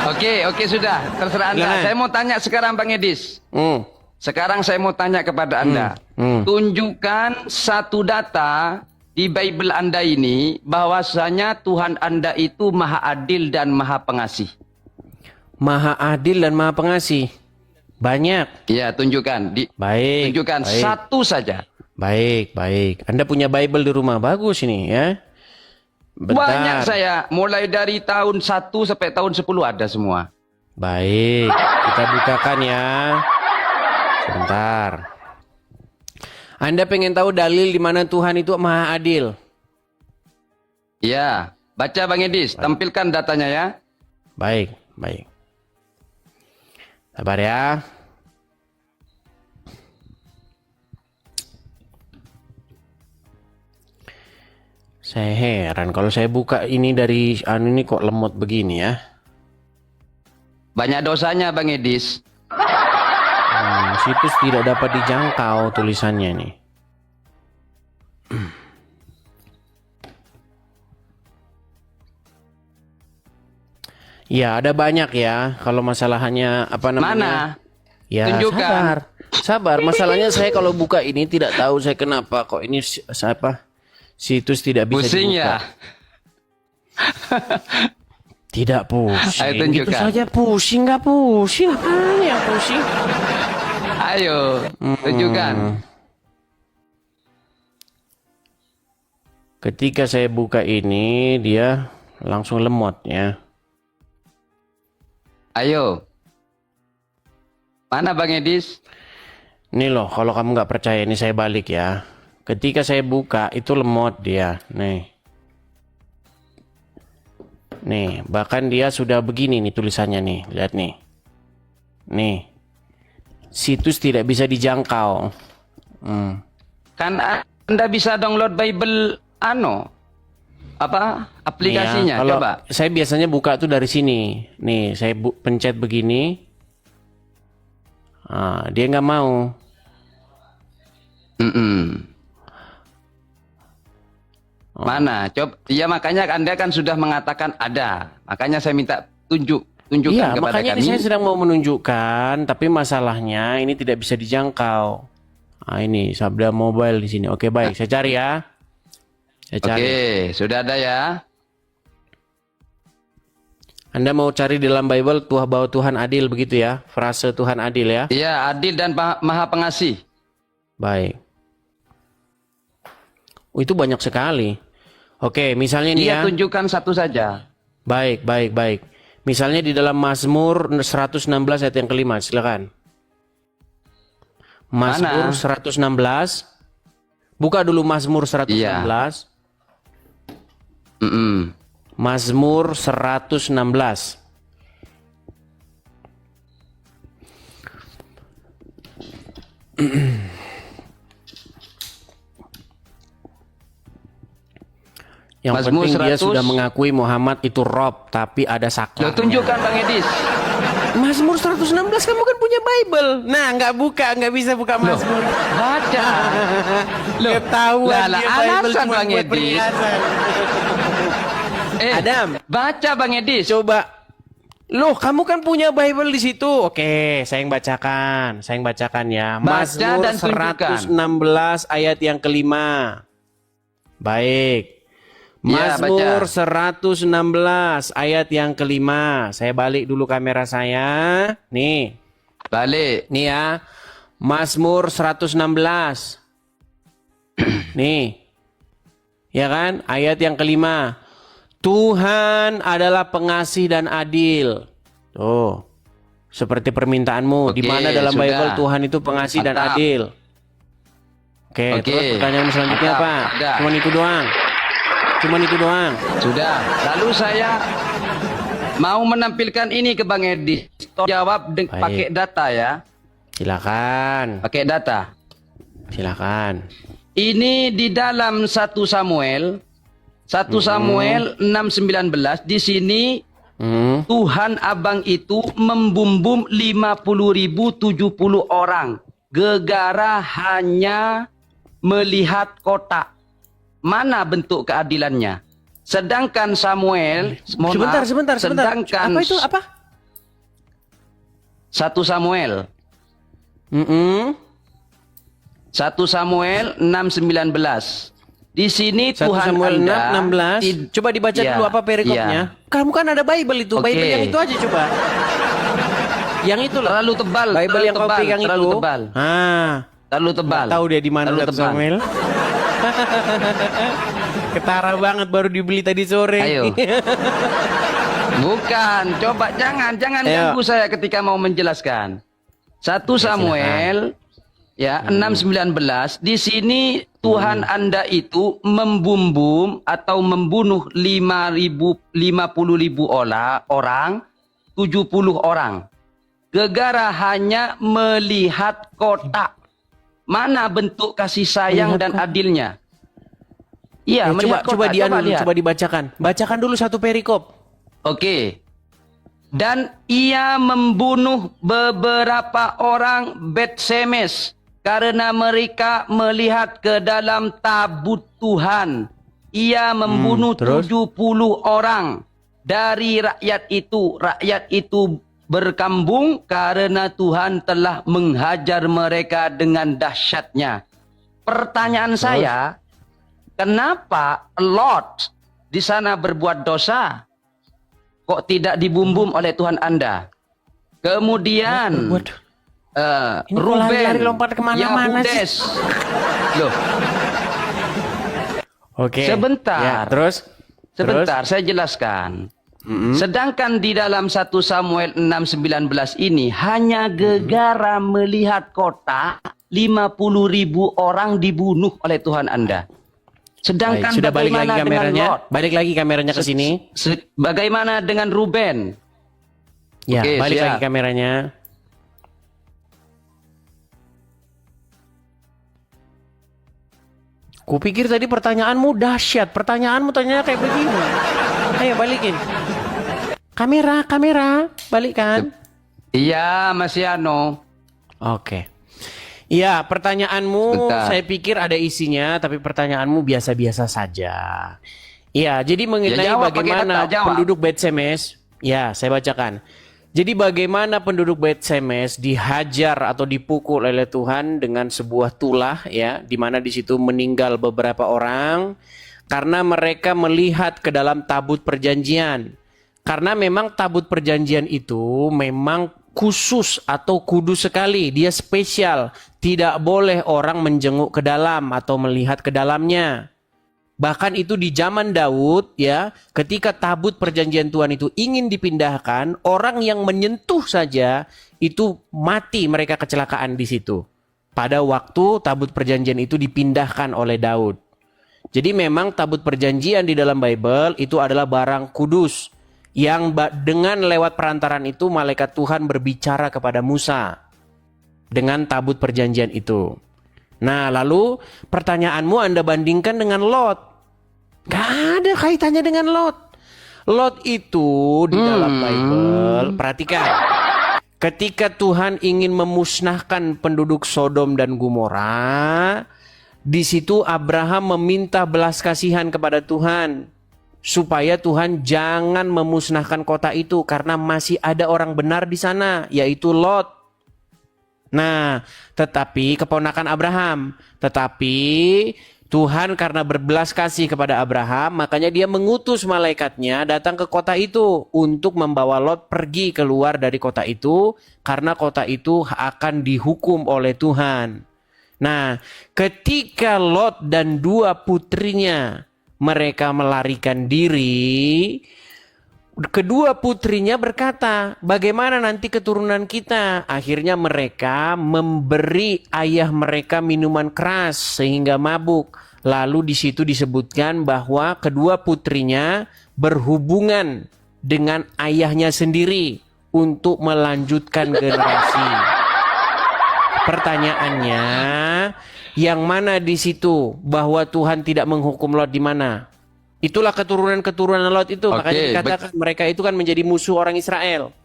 Oke, sudah. Terserah Anda. Silakan. Saya mau tanya sekarang Bang Edis. Hmm. Sekarang saya mau tanya kepada Anda. Tunjukkan satu data di Bible Anda ini bahwasanya Tuhan Anda itu Maha Adil dan Maha Pengasih. Maha adil dan maha pengasih. Banyak. Ya, tunjukkan. Baik. Tunjukkan baik. satu saja. Baik. Anda punya Bible di rumah. Bagus ini ya. Bentar. Banyak saya. Mulai dari tahun 1 sampai tahun 10 ada semua. Baik. Kita bukakan ya. Sebentar. Anda pengen tahu dalil di mana Tuhan itu maha adil? Ya. Baca Bang Edis. Tampilkan datanya ya. Baik. Sabar ya. Saya heran kalau saya buka ini dari ini kok lemot begini ya. Banyak dosanya Bang Edis. Situs tidak dapat dijangkau tulisannya nih. Ya, ada banyak ya. Kalau masalahnya apa namanya? Mana? Ya, Tunjukkan. sabar. Masalahnya saya kalau buka ini tidak tahu saya kenapa kok ini siapa? Situs tidak bisa Pusing dibuka. ya? Tidak pusing. Ayo Gitu tunjukkan. saja pusing, nggak pusing. Apaan yang pusing? Ayo, tunjukkan. Ketika saya buka ini, dia langsung lemot ya. Ayo. Mana Bang Edis? Nih loh, kalau kamu nggak percaya ini saya balik ya. Ketika saya buka itu lemot dia. Nih, bahkan dia sudah begini nih tulisannya nih. Lihat nih. Nih. Situs tidak bisa dijangkau. Kan Anda bisa download Bible aplikasinya, Ya, kalau coba. saya biasanya buka tuh dari sini. Nih, saya pencet begini. Dia nggak mau. Mana? Coba. Ya makanya Anda kan sudah mengatakan ada. Makanya saya minta tunjukkan Iya, kepada makanya kami. ini saya sedang mau menunjukkan, tapi masalahnya ini tidak bisa dijangkau. Ini Sabda Mobile di sini. Oke, baik, saya cari ya. Saya cari. Oke, sudah ada ya. Anda mau cari di dalam Bible bahwa Tuhan adil begitu ya? Frase Tuhan adil ya? Iya, adil dan maha pengasih. Baik. Oh, itu banyak sekali. Oke, misalnya nih ya. Iya, tunjukkan satu saja. Baik. Misalnya di dalam Mazmur 116 ayat yang kelima, silakan. Mazmur 116. Buka dulu Mazmur 116. Iya. Mazmur 116. Yang Mazmur penting dia 100. sudah mengakui Muhammad itu Rob, tapi ada Loh, saklarnya. tunjukkan Bang Edis. Mazmur 116 kamu kan punya Bible. Nah, nggak bisa buka Mazmur. Baca. Loh, Ketahuan lah, dia Bible alasan cuma Bang buat Edis. perhiasan. Adam, baca Bang Edis. coba. Loh, kamu kan punya Bible di situ. Oke, saya yang bacakan ya. Baca Mazmur dan tunjukkan. 116 ayat yang kelima. Baik. Ya, Mazmur baca. 116 ayat yang kelima. Saya balik dulu kamera saya. Nih. Balik. Nih ya. Mazmur 116. Nih. Ya kan? Ayat yang kelima. Tuhan adalah pengasih dan adil. Tuh. Seperti permintaanmu. Di Oke, mana dalam sudah. Bible Tuhan itu pengasih dan Mantap. adil. Oke, Oke. terus pertanyaan selanjutnya Mantap. apa? Sudah. Cuman itu doang. Sudah. Lalu saya mau menampilkan ini ke Bang Edis. Jawab Baik. pakai data ya. Silakan. Pakai data. Silakan. Ini di dalam 1 Samuel 6:19 di sini Tuhan Abang itu membumbum 50.070 orang. Gegara hanya melihat kotak. Mana bentuk keadilannya? Sedangkan Samuel, Sebentar. Sedangkan Apa itu? Apa? 1 Samuel 1 Samuel 6:19. Di sini 1 Tuhan Samuel Anda 16. Coba dibaca Iya, dulu apa perikopnya. Kamu kan ada Bible itu. Oke. Bible yang itu aja coba. Yang itu loh. terlalu tebal. Bible terlalu yang kau tebal, pegang terlalu itu. tebal. Terlalu tebal. Tahu dia di mana Terlalu 1 tebal. Samuel? Ketara banget baru dibeli tadi sore. Ayo. Bukan, coba jangan Ayo. ganggu saya ketika mau menjelaskan. 1 Samuel ya 6:19 di sini Tuhan Anda itu membumbum atau membunuh 50.000 orang, 70 orang. Gegara hanya melihat kotak. Mana bentuk kasih sayang dan adilnya? Iya, melihat kotak. Lihat. Coba dibacakan. Bacakan dulu satu perikop. Oke. Dan ia membunuh beberapa orang Bet-Semes karena mereka melihat ke dalam tabut Tuhan. Ia membunuh Terus? 70 orang dari rakyat itu. Rakyat itu berkambung karena Tuhan telah menghajar mereka dengan dahsyatnya. Pertanyaan saya, kenapa Lot di sana berbuat dosa? Kok tidak dibumbum oleh Tuhan Anda? Kemudian Waduh. Ini kok Ruben, lari-lari lompat kemana-mana Yahudes. Loh, Oke. Sebentar. Ya, terus? Sebentar, saya jelaskan. Sedangkan di dalam 1 Samuel 6:19 ini hanya gegara melihat kota 50.000 orang dibunuh oleh Tuhan Anda. Sedangkan Baik, sudah balik lagi bagaimana dengan kameranya. Lot? Balik lagi kameranya ke sini. Bagaimana dengan Ruben? Ya, Oke, balik siap. lagi kameranya. Kupikir tadi pertanyaanmu dahsyat. Pertanyaanmu tanyanya kayak begini. Ayo balikin. Kamera, balikkan. Iya, Mas Yano. Oke. Iya, pertanyaanmu Bentar. saya pikir ada isinya, tapi pertanyaanmu biasa-biasa saja. Iya, jadi mengenai jawab, pakai bagaimana data, jawab. penduduk Bet Semes, ya saya bacakan. Jadi bagaimana penduduk Bet Semes dihajar atau dipukul oleh Tuhan dengan sebuah tulah, ya, di mana di situ meninggal beberapa orang karena mereka melihat ke dalam tabut perjanjian. Karena memang tabut perjanjian itu memang khusus atau kudus sekali, dia spesial, tidak boleh orang menjenguk ke dalam atau melihat ke dalamnya. Bahkan itu di zaman Daud, ya, ketika tabut perjanjian Tuhan itu ingin dipindahkan, orang yang menyentuh saja itu mati, mereka kecelakaan di situ. Pada waktu tabut perjanjian itu dipindahkan oleh Daud. Jadi memang tabut perjanjian di dalam Bible itu adalah barang kudus yang dengan lewat perantaran itu malaikat Tuhan berbicara kepada Musa dengan tabut perjanjian itu. Nah, lalu pertanyaanmu Anda bandingkan dengan Lot. Gak ada kaitannya dengan Lot. Lot itu di dalam Bible, perhatikan. Ketika Tuhan ingin memusnahkan penduduk Sodom dan Gomora, di situ Abraham meminta belas kasihan kepada Tuhan supaya Tuhan jangan memusnahkan kota itu karena masih ada orang benar di sana, yaitu Lot. Nah, tetapi keponakan Abraham, tetapi Tuhan karena berbelas kasih kepada Abraham, makanya dia mengutus malaikatnya datang ke kota itu untuk membawa Lot pergi keluar dari kota itu karena kota itu akan dihukum oleh Tuhan. Nah, ketika Lot dan 2 putrinya mereka melarikan diri, kedua putrinya berkata, bagaimana nanti keturunan kita? Akhirnya mereka memberi ayah mereka minuman keras sehingga mabuk. Lalu di situ disebutkan bahwa kedua putrinya berhubungan dengan ayahnya sendiri untuk melanjutkan generasi. Pertanyaannya, yang mana di situ bahwa Tuhan tidak menghukum Lot di mana? Itulah keturunan-keturunan Lot itu. Oke, Makanya dikatakan mereka itu kan menjadi musuh orang Israel.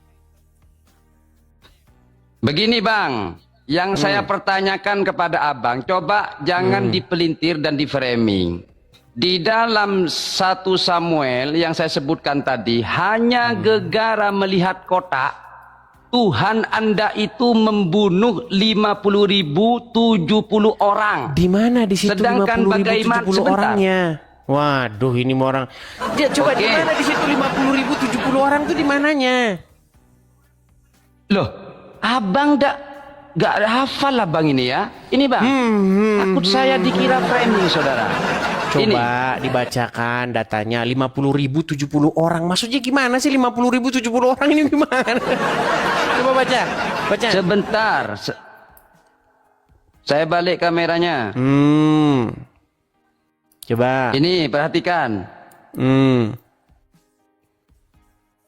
Begini Bang, yang saya pertanyakan kepada Abang, coba jangan dipelintir dan di framing. Di dalam 1 Samuel yang saya sebutkan tadi, hanya gegara melihat kota, Tuhan Anda itu membunuh 50.070 orang. Di mana di situ Sedangkan 50.000 bagaimana 70 sebentar. orangnya? Waduh, ini orang. Dia coba di Oke. mana di situ 50.000 70 orang itu di mananya? Loh, Abang gak hafal Abang ini ya? Ini Bang, takut saya dikira framing saudara. Ini. Coba dibacakan datanya 50.070 orang. Maksudnya gimana sih 50.070 orang ini gimana? Coba baca. Sebentar. Saya balik kameranya. Coba. Ini perhatikan. Hmm.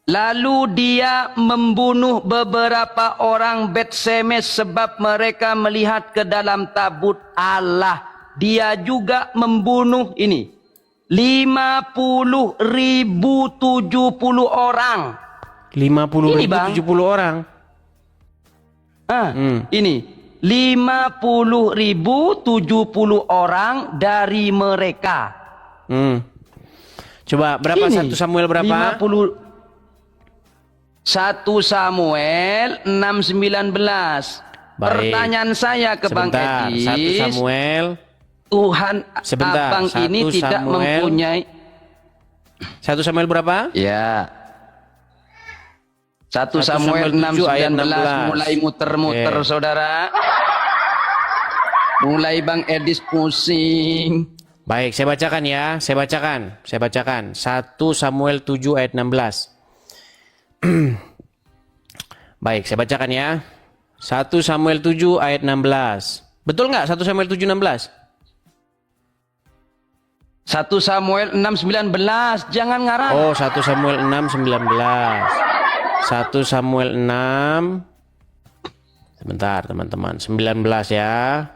Lalu dia membunuh beberapa orang Bet Semes sebab mereka melihat ke dalam tabut Allah. Dia juga membunuh ini 50.070 orang. 50.070 Ini, Bang. orang. Ini 50.070 orang dari mereka. Coba berapa Ini, 1 Samuel berapa? 1 Samuel 6:19. Baik. Pertanyaan saya ke Bang Sebentar, Edis, 1 Samuel. Tuhan Sebentar, Abang 1 ini tidak Samuel. mempunyai 1 Samuel berapa? ya 1 1 Samuel Samuel 7 ayat 6:19 mulai muter-muter Oke. saudara. Mulai Bang Edis pusing. Baik, saya bacakan ya. Saya bacakan. 1 Samuel 7 ayat 16. Baik, saya bacakan ya. 1 Samuel 7 ayat 16. Betul nggak 1 Samuel 7 16? 1 Samuel 6:19. Jangan ngarang. Oh, 1 Samuel 6 19. 1 Samuel 6. Sebentar, teman-teman. 19 ya.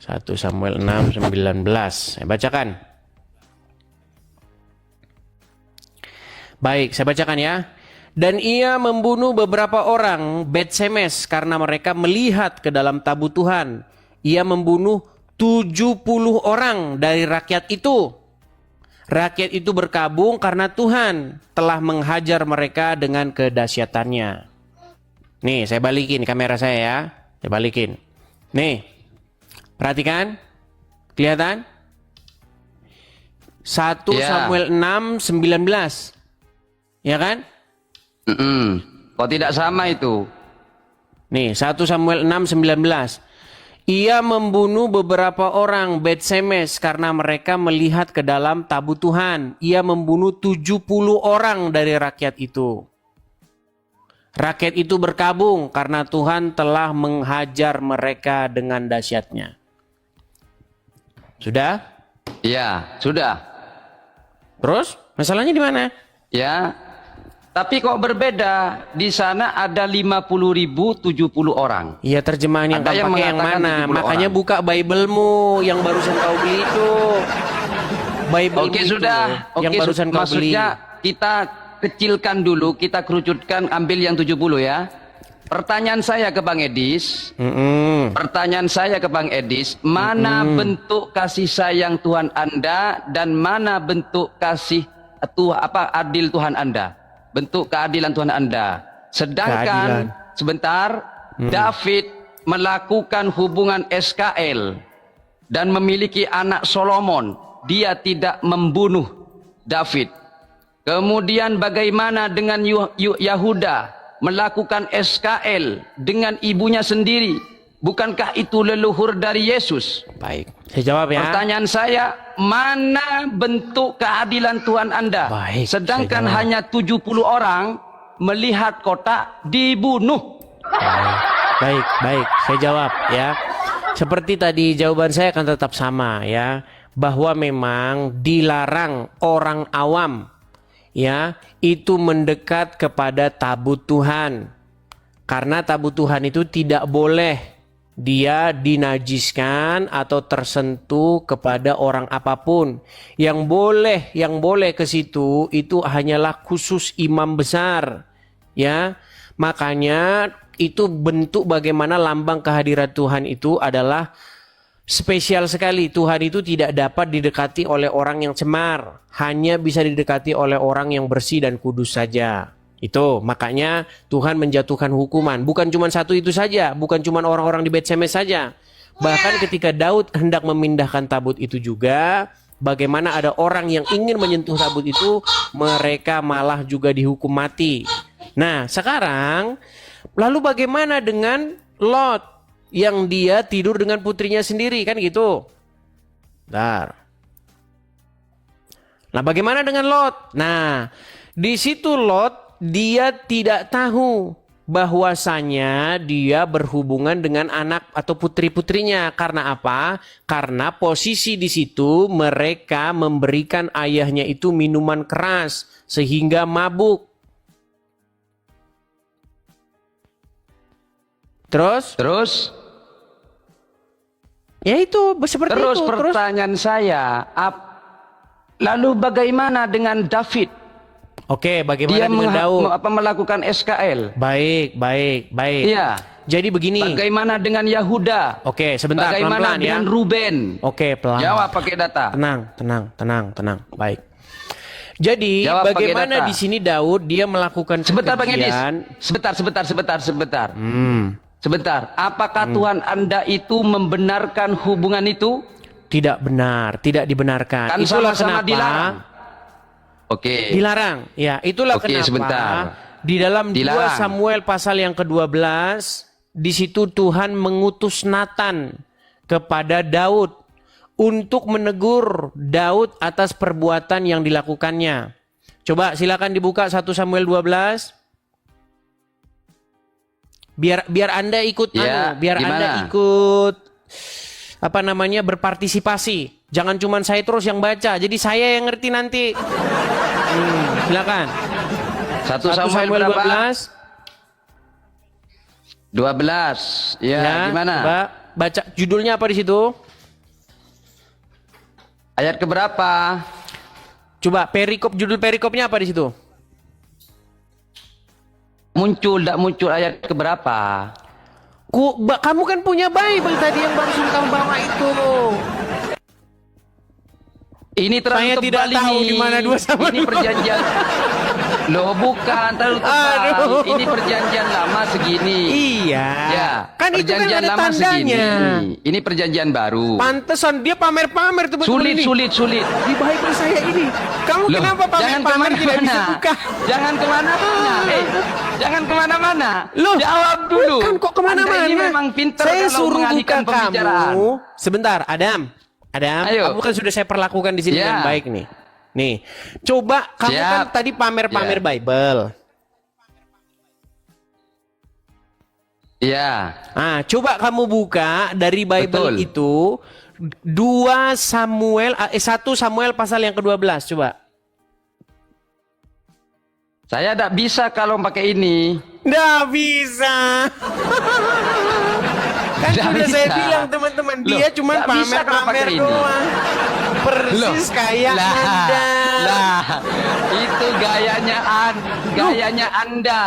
1 Samuel 6 19. Saya bacakan. Baik, saya bacakan ya. Dan ia membunuh beberapa orang Bet-Semes karena mereka melihat ke dalam tabut Tuhan. Ia membunuh 70 orang dari rakyat itu. Rakyat itu berkabung karena Tuhan telah menghajar mereka dengan kedahsyatannya. Nih, saya balikin kamera saya ya. Saya balikin. Nih, perhatikan. Kelihatan? 1 Ya. Samuel 6 19. Ya kan? Kok tidak sama itu? Nih, 1 Samuel 6 19. Ia membunuh beberapa orang Bet-Semes karena mereka melihat ke dalam tabut Tuhan. Ia membunuh 70 orang dari rakyat itu. Rakyat itu berkabung karena Tuhan telah menghajar mereka dengan dahsyatnya. Sudah? Ya, sudah. Terus, masalahnya di mana? Ya. Tapi kok berbeda? Di sana ada 50.000 70 orang. Iya, terjemahan yang Ada kau yang pakai yang mengatakan mana? 70 Makanya orang. buka Bible-mu yang barusan kau beli itu. Bible Oke, itu, sudah. yang Oke, barusan kau beli. maksudnya kita kecilkan dulu, kita kerucutkan, ambil yang 70 ya. Pertanyaan saya ke Bang Edis. Pertanyaan saya ke Bang Edis, mana bentuk kasih sayang Tuhan Anda dan mana bentuk kasih adil Tuhan Anda? Bentuk keadilan Tuhan Anda. Sedangkan sebentar, David melakukan hubungan SKL dan memiliki anak Solomon. Dia tidak membunuh David. Kemudian bagaimana dengan Yahuda melakukan SKL dengan ibunya sendiri? Bukankah itu leluhur dari Yesus? Baik, saya jawab ya. Pertanyaan saya, mana bentuk keadilan Tuhan Anda? Baik, sedangkan saya jawab. hanya 70 orang melihat kota dibunuh. Baik, saya jawab ya. Seperti tadi jawaban saya akan tetap sama ya, bahwa memang dilarang orang awam ya itu mendekat kepada tabut Tuhan. Karena tabut Tuhan itu tidak boleh dia dinajiskan atau tersentuh kepada orang apapun. Yang boleh ke situ itu hanyalah khusus imam besar. Ya. Makanya itu bentuk bagaimana lambang kehadiran Tuhan itu adalah spesial sekali. Tuhan itu tidak dapat didekati oleh orang yang cemar, hanya bisa didekati oleh orang yang bersih dan kudus saja. Itu makanya Tuhan menjatuhkan hukuman. Bukan cuma satu itu saja, bukan cuma orang-orang di Bet-Semes saja. Bahkan ketika Daud hendak memindahkan tabut itu juga, bagaimana ada orang yang ingin menyentuh tabut itu, mereka malah juga dihukum mati. Nah, sekarang lalu bagaimana dengan Lot yang dia tidur dengan putrinya sendiri, kan gitu? Bentar. Nah, bagaimana dengan Lot? Nah, di situ Lot dia tidak tahu bahwasanya dia berhubungan dengan anak atau putri-putrinya. Karena apa? Karena posisi di situ mereka memberikan ayahnya itu minuman keras sehingga mabuk. Terus? Ya itu seperti Terus itu. pertanyaan saya, lalu bagaimana dengan David? Oke, bagaimana Dia dengan Daud? melakukan SKL. Baik. Iya. Jadi begini. Bagaimana dengan Yahuda? Oke, sebentar, Bagaimana pelan-pelan ya. dengan Ruben? Oke, pelan. Jawab pakai data. Tenang. Baik. Jadi Jawab pakai bagaimana data. di sini Daud dia melakukan Sebentar Bang Edis. kekejian. Sebentar. Sebentar. Apakah Tuhan Anda itu membenarkan hubungan itu? Tidak benar, tidak dibenarkan. Kan Itulah sama-sama kenapa dilarang. Oke. dilarang. Ya, itulah Oke, kenapa sebentar. di dalam 2 Dilarang. Samuel pasal yang ke-12 di situ Tuhan mengutus Nathan kepada Daud untuk menegur Daud atas perbuatan yang dilakukannya. Coba silakan dibuka 1 Samuel 12. Biar Anda ikut biar gimana? Anda ikut berpartisipasi. Jangan cuma saya terus yang baca. Jadi saya yang ngerti nanti. Silakan. 1 Samuel berapa? 12. Ya, gimana? Coba baca judulnya apa di situ? Ayat keberapa? Coba judul perikopnya apa di situ? Tidak muncul ayat keberapa? Kamu kan punya Bible tadi yang barusan kamu bawa itu. Ini terlalu Saya tebal tidak tahu ini. di mana 2 sama Ini 2. perjanjian. Loh, bukan terlalu tebal. Aduh. Ini perjanjian lama segini. Iya. Ya, Kan itu kan perjanjian ada lama segini. tandanya. Ini perjanjian baru. Pantesan dia pamer-pamer tuh betul Sulit, ini. sulit. Di Bible saya ini. Kamu Loh, kenapa jangan pamer-pamer tidak bisa kemana-mana. buka? Jangan kemana-mana. Jangan kemana-mana. Loh, jawab dulu. Kan kok kemana-mana? Anda ini memang pintar saya kalau suruh buka mengalihkan pembicaraan. kamu. Sebentar, Adam. Ayo. Kamu kan sudah saya perlakukan di sini Ya. dengan baik nih. Nih, coba kamu Siap. kan tadi pamer-pamer Ya. Bible. Iya. Coba kamu buka dari Bible Betul. itu 1 Samuel pasal yang ke-12, coba. Saya tidak bisa kalau pakai ini. Nggak bisa. Kan Nggak sudah saya bisa. bilang teman-teman, Loh, dia cuma nggak bisa kalau pamer-pamer pakai ini. doang. Persis kayak Anda. Itu gayanya Anda.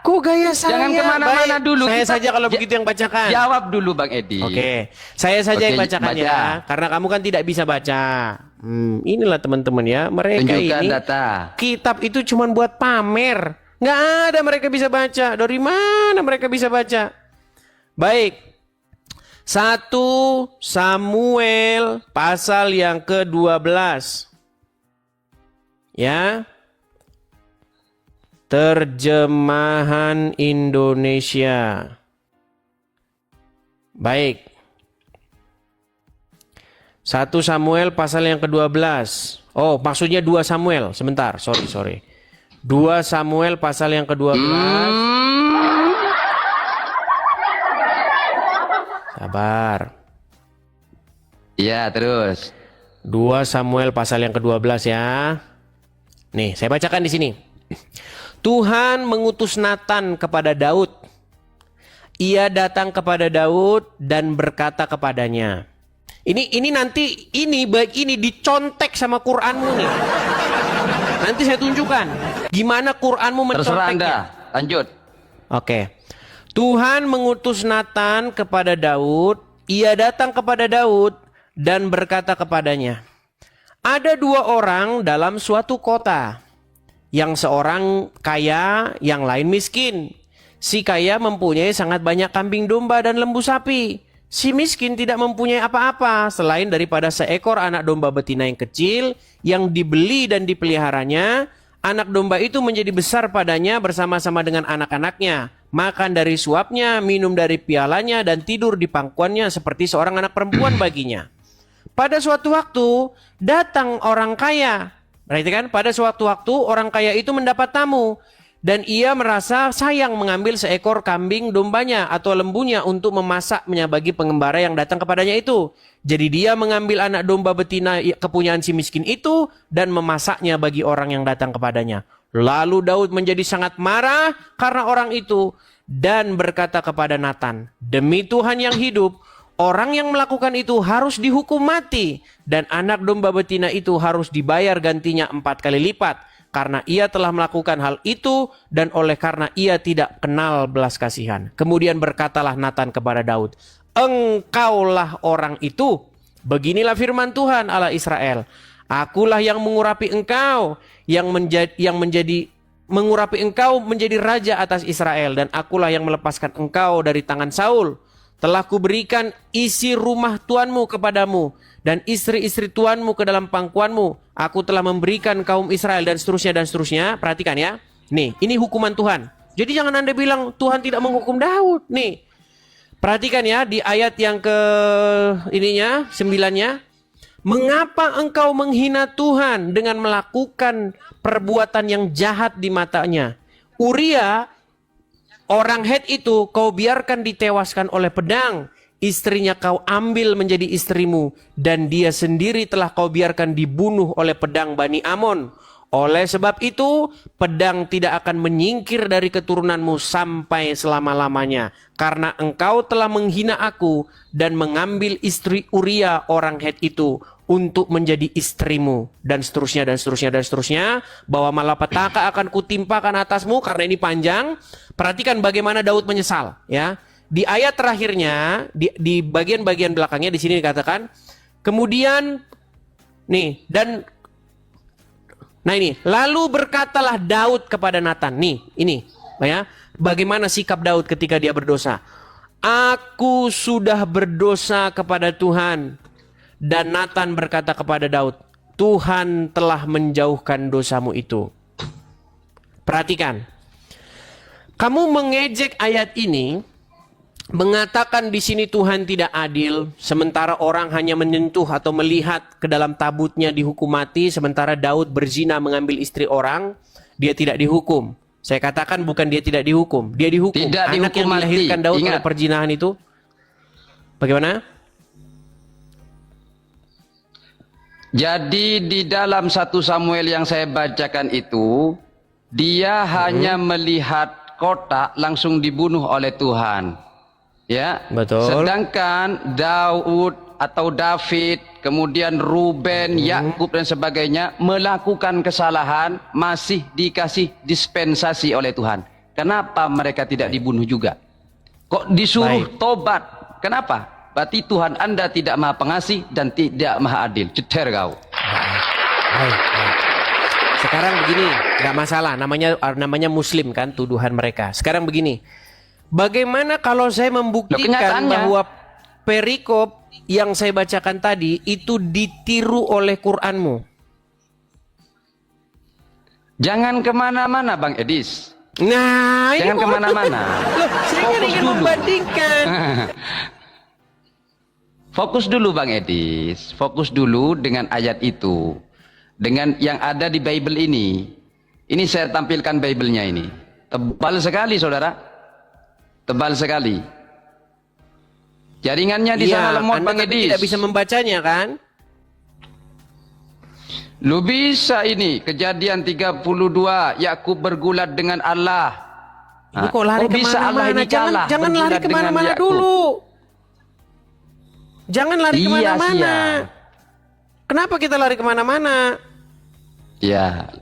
Kok gaya saya? Jangan kemana-mana Baik, dulu. Saya Kita saja kalau begitu yang bacakan. Jawab dulu Bang Edi. Oke, saya saja yang Oke, bacakan baca. ya, karena kamu kan tidak bisa baca. Inilah teman-teman ya, mereka Tunjukkan ini data. kitab itu cuma buat pamer. Nggak ada mereka bisa baca. Dari mana mereka bisa baca? Baik. 1 Samuel pasal yang ke-12. Ya. Terjemahan Indonesia. Baik. 1 Samuel pasal yang ke-12. Oh, maksudnya 2 Samuel. Sebentar, sorry. 2 Samuel pasal yang ke-12. Sabar. Iya, terus. 2 Samuel pasal yang ke-12 ya. Nih, saya bacakan di sini. Tuhan mengutus Natan kepada Daud. Ia datang kepada Daud dan berkata kepadanya. Ini nanti baik ini dicontek sama Quranmu nih. Nanti saya tunjukkan gimana Quranmu Terserah Anda. menconteknya. Lanjut. Oke. Tuhan mengutus Natan kepada Daud. Ia datang kepada Daud dan berkata kepadanya. Ada 2 orang dalam suatu kota. Yang seorang kaya, yang lain miskin. Si kaya mempunyai sangat banyak kambing domba dan lembu sapi. Si miskin tidak mempunyai apa-apa selain daripada seekor anak domba betina yang kecil yang dibeli dan dipeliharanya. Anak domba itu menjadi besar padanya bersama-sama dengan anak-anaknya. Makan dari suapnya, minum dari pialanya, dan tidur di pangkuannya seperti seorang anak perempuan baginya. Pada suatu waktu datang orang kaya. Perhatikan, pada suatu waktu orang kaya itu mendapat tamu. Dan ia merasa sayang mengambil seekor kambing dombanya atau lembunya untuk memasaknya bagi pengembara yang datang kepadanya itu. Jadi dia mengambil anak domba betina kepunyaan si miskin itu dan memasaknya bagi orang yang datang kepadanya. Lalu Daud menjadi sangat marah karena orang itu dan berkata kepada Natan, demi Tuhan yang hidup, orang yang melakukan itu harus dihukum mati dan anak domba betina itu harus dibayar gantinya 4 kali lipat. Karena ia telah melakukan hal itu dan oleh karena ia tidak kenal belas kasihan. Kemudian berkatalah Natan kepada Daud, engkaulah orang itu. Beginilah firman Tuhan Allah Israel. Akulah yang mengurapi engkau, mengurapi engkau menjadi raja atas Israel. Dan akulah yang melepaskan engkau dari tangan Saul. Telah kuberikan isi rumah tuanmu kepadamu dan istri-istri tuanmu ke dalam pangkuanmu. Aku telah memberikan kaum Israel dan seterusnya dan seterusnya. Perhatikan ya. Nih, ini hukuman Tuhan. Jadi jangan Anda bilang Tuhan tidak menghukum Daud. Nih. Perhatikan ya di ayat yang ke ininya, 9-nya. Mengapa engkau menghina Tuhan dengan melakukan perbuatan yang jahat di matanya? Uria, orang Het itu kau biarkan ditewaskan oleh pedang. Istrinya kau ambil menjadi istrimu. Dan dia sendiri telah kau biarkan dibunuh oleh pedang Bani Amon. Oleh sebab itu, pedang tidak akan menyingkir dari keturunanmu sampai selama-lamanya. Karena engkau telah menghina aku dan mengambil istri Uria orang Het itu untuk menjadi istrimu. Dan seterusnya, dan seterusnya, dan seterusnya. Bahwa malapetaka akan kutimpakan atasmu, karena ini panjang. Perhatikan bagaimana Daud menyesal. Ya, di ayat terakhirnya, di bagian-bagian belakangnya, di sini dikatakan, kemudian, nih, dan... Nah ini, lalu berkatalah Daud kepada Nathan. Nih, ini ya, bagaimana sikap Daud ketika dia berdosa. Aku sudah berdosa kepada Tuhan. Dan Nathan berkata kepada Daud, Tuhan telah menjauhkan dosamu itu. Perhatikan. Kamu mengejek ayat ini, mengatakan di sini Tuhan tidak adil, sementara orang hanya menyentuh atau melihat ke dalam tabutnya dihukum mati, sementara Daud berzina mengambil istri orang, dia tidak dihukum. Saya katakan bukan dia tidak dihukum, dia dihukum. Tidak Anak dihukum yang dilahirkan mati. Daud Ingat. oleh perzinahan itu, bagaimana? Jadi di dalam 1 Samuel yang saya bacakan itu, dia hanya melihat kotak langsung dibunuh oleh Tuhan. Ya, Betul. sedangkan Daud atau David, kemudian Ruben, Yakub dan sebagainya melakukan kesalahan, masih dikasih dispensasi oleh Tuhan. Kenapa mereka tidak dibunuh juga? Kok disuruh tobat? Kenapa? Berarti Tuhan Anda tidak maha pengasih dan tidak maha adil. Ceter kau. Baik. Sekarang begini, nggak masalah, namanya Muslim kan, tuduhan mereka. Sekarang begini. Bagaimana kalau saya membuktikan kenyataannya, bahwa perikop yang saya bacakan tadi itu ditiru oleh Quranmu? Jangan kemana-mana Bang Edis. Nah, Jangan ini kemana-mana. Loh, saya kan Fokus ingin dulu. membandingkan. Fokus dulu Bang Edis. Fokus dulu dengan ayat itu. Dengan yang ada di Bible ini. Ini saya tampilkan Bible-nya ini. Tebal sekali saudara. Tebal sekali. Jaringannya di sana lemot Anda Bang tapi Edis. tidak bisa membacanya kan? Lu bisa ini. Kejadian 32. Yakub bergulat dengan Allah. Ini kok lari bisa Allah kemana-mana? ini kalah. Jangan lari bergulat dengan kemana-mana Yakub. dulu. Jangan lari Iya, kemana-mana. sia. Kenapa kita lari kemana-mana? Ya.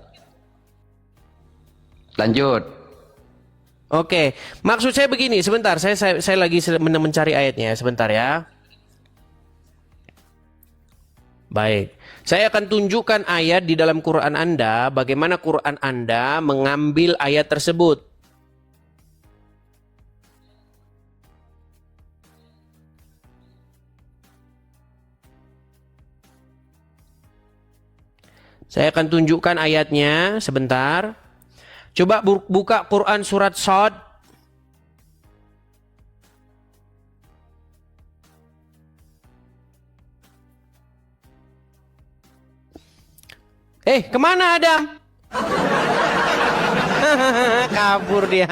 Lanjut. Oke, maksud saya begini, sebentar, saya lagi mencari ayatnya, sebentar ya. Baik, saya akan tunjukkan ayat di dalam Quran Anda, bagaimana Quran Anda mengambil ayat tersebut. Saya akan tunjukkan ayatnya, sebentar. Coba buka Quran surat Shad. Kemana Adam? Kabur dia.